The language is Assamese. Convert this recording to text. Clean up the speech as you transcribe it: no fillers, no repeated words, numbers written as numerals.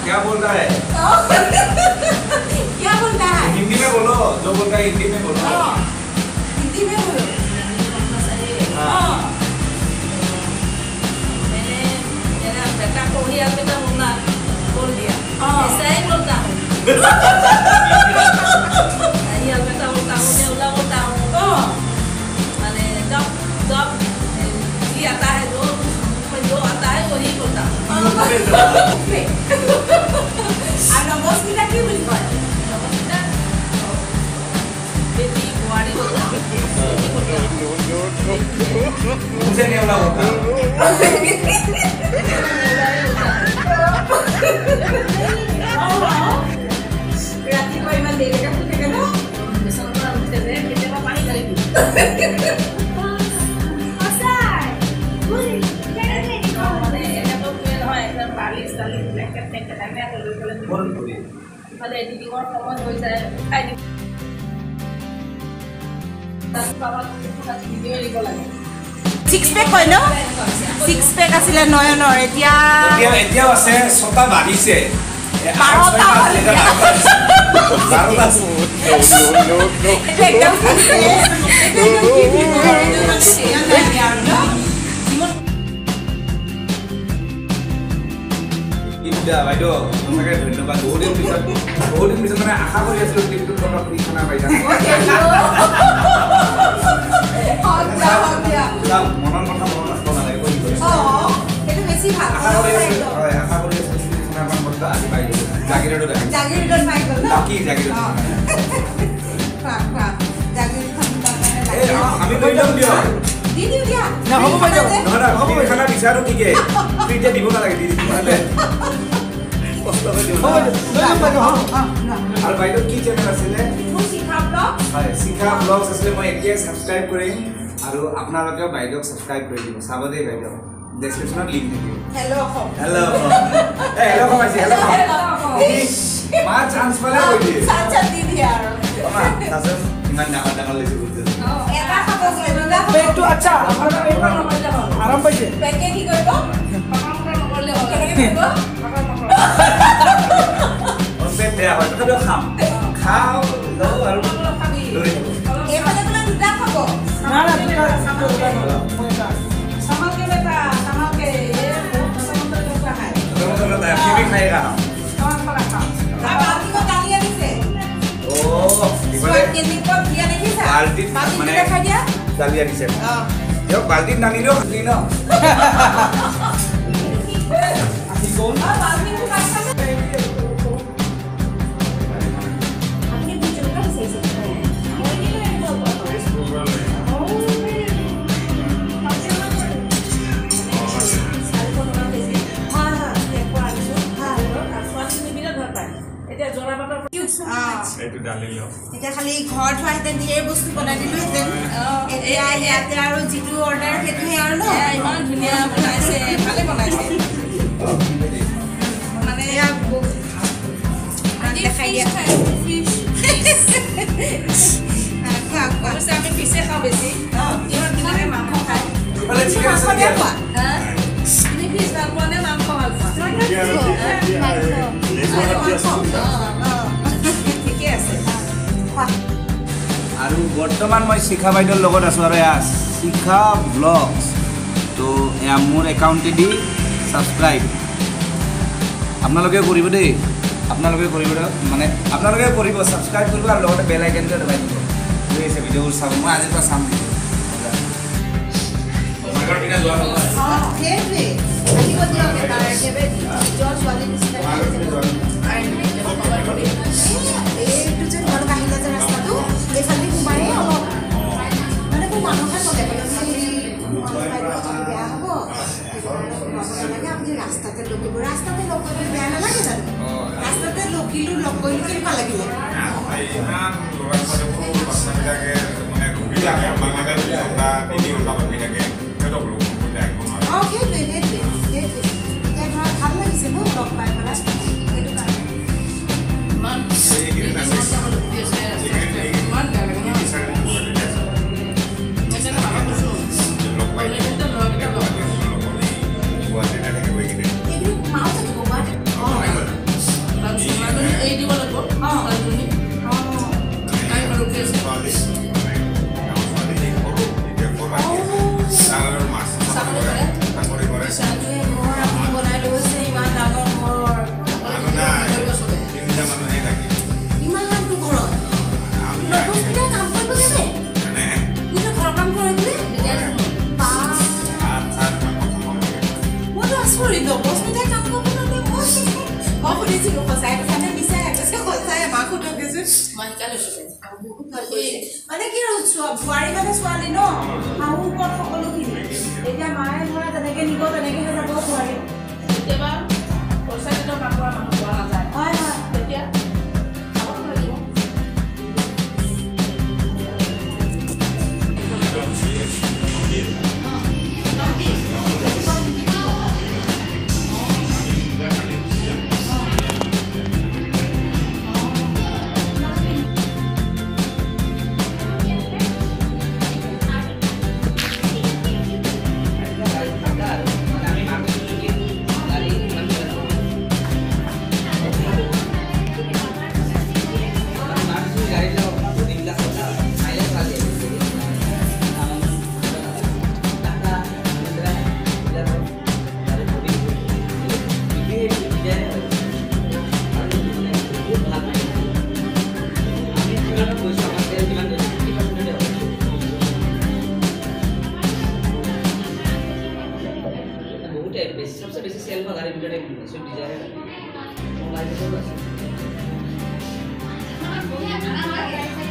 क्या बोलता है? क्या बोलता है? हिंदी में बोलो, जो बोलता है हिंदी में बोलो। हिंदी में बोलो। मैंने मेरा बेटा को ही अलविदा बोल दिया। ऐसा ही बोलता हूँ। नहीं अलविदा बोलता हूँ, नेउला बोलता हूँ। मैंने जब ये आता है जो आता है वही बोलता हूँ। नमस्कार की बोली कौन? बेटी बुआड़ी बोलता हूँ। मुझे नेउला बोलता हूँ। राती को इमान देने का पूछे क्या ना? बेसन का उठते हैं, कितने का पानी करेगी? सिक्स पैक হয় ন सिक्स पैक আছিলে নয়নৰ এতিয়া আছে ছটা বাঢ়িছে বাইদেউ সঁচাকে ধন্যবাদ বহুত দিন পিছত মানে আশা কৰি আছিলো টিপটোত কথা খানা পাই যাম মনৰ কথা মনত ৰাখিব নালাগে কৈ দিছে সেইটো বেছি ভাল আশা কৰি আছিলো খানাখন বস্তু আজি পাই গলো জাগিৰটো পাই গল ন কি জাগিৰ আমি কৈ দিম দিও দি দিও দিয়া না হ'ব বাইদেউ নহয় খানা বিচাৰো ঠিকে ফ্ৰীতে দিব নালাগে দি দিলে কষ্ট কৰি দিও আৰু বাইদেউ কি চেনেল আছিলে শিখা ব্লগ হয় শিখা ব্লগছ আছিলে মই এতিয়া সাবস্ক্ৰাইব কৰিম আৰু আপোনালোকেও বাইদেউক সাবস্ক্ৰাইব কৰি দিব চাব দেই বাইদেউ ডেসক্ৰিপশনত লিংক দি দিম হেল্ল হেল্ল কমাইছি হেল্ল মা চান্স পালে কৈ দিয়ে চান্স দি দিয়া আৰু মা তাছত ইমান ডাঙৰ লৈছে বুঝছে এটা খাব দুটা পেটটো আচ্ছা আৰাম পাইছে পেটে কি কৰিব কেনেকে কৰিব পেট বেয়া হয় তথাপি খাম খাও লও আৰু লৈ এইফালে বোলে দুটা খাব না না দুটা মই এটা সামালকে বেটা সামালকে সামালকে দুটা খায় তোমরা তো কি খাইগা সামাল খা বালতি কো ডালিয়া দিছে ও ইবারে কেনি কো দিয়া দেখিছা বালতি মানে দেখা দিয়া ডালিয়া দিছে ইও বালতি নানিলো খালি ন আসি কোন বালতি কো কাটছা আপনি ভিডিও কা দিছে এটা খালি ঘৰ থোৱাইতে ধেৰ বস্তু বনাই দিলো হেতেন এতিয়া ইয়াতে আৰু যিটো অৰ্ডাৰ সেইটোহে আৰু ন ইমান ধুনীয়া বনাইছে ভালে বনাইছে মানে দেখাই দিয়া অৱশ্যে আমি পিছে খাওঁ বেছি ইমান ধুনীয়াকৈ মাংস খায় মানে চিকেন আছে দিয়া তুমি পিছ ভাল পোৱা নে মাংস ভাল পোৱা ঠিকে আছে আৰু বৰ্তমান মই শিখা বাইদেউৰ লগত আছো আৰু এয়া শিখা ব্লগছ তো এয়া মোৰ একাউণ্টেদি ছাবস্ক্ৰাইব আপোনালোকে কৰিব দেই আপোনালোকে কৰিব মানে আপোনালোকে কৰিব ছাবস্ক্ৰাইব কৰিব আৰু লগতে বেল আইকনটো দবাই দিব হৈ আছে ভিডিঅ'বোৰ চাব মই আজিৰ পৰা চাম সেইটোৱে আহিব দিয়ক এবাৰ একেবাৰে নিজৰ ছোৱালী নিচিনা এইটো যে ঘৰত আহিলে যে ৰাস্তাটো এইফালে সোমায়ে অলপ মানে মোৰ মানুহে ক'লে বেয়া হ'ব নালাগে আপুনি ৰাস্তাতে লগ কৰিব ৰাস্তাতে লগ কৰিলে বেয়া নালাগে জানো ৰাস্তাতে লকিলো লগ কৰিলো কেনেকুৱা লাগিলে ভাল লাগিছে ন লগ পাই পেলাই সেইটো কাৰণে সুধিছিলোঁ সঁচাই কথাতে মিছাই কৈছে সঁচাই মাকো ঠকিছোঁ মই শিকাই লৈছোঁ বহুত ভাল কৰিছে মানে কি আৰু বোৱাৰী মানে ছোৱালী ন শাহুৰ ওপৰত সকলোখিনি এতিয়া মায়ে ধৰা তেনেকৈ নিব তেনেকৈহে যাব বোৱাৰী কেতিয়াবা পইচা দিলেও কাম কৰা মানুহ পোৱা নাযায় হয় হয় তেতিয়া খাব লাগিব सबसे बेसी सेल में गाड़ी बिगड़े स्विफ्ट डिजायर है मोबाइल पे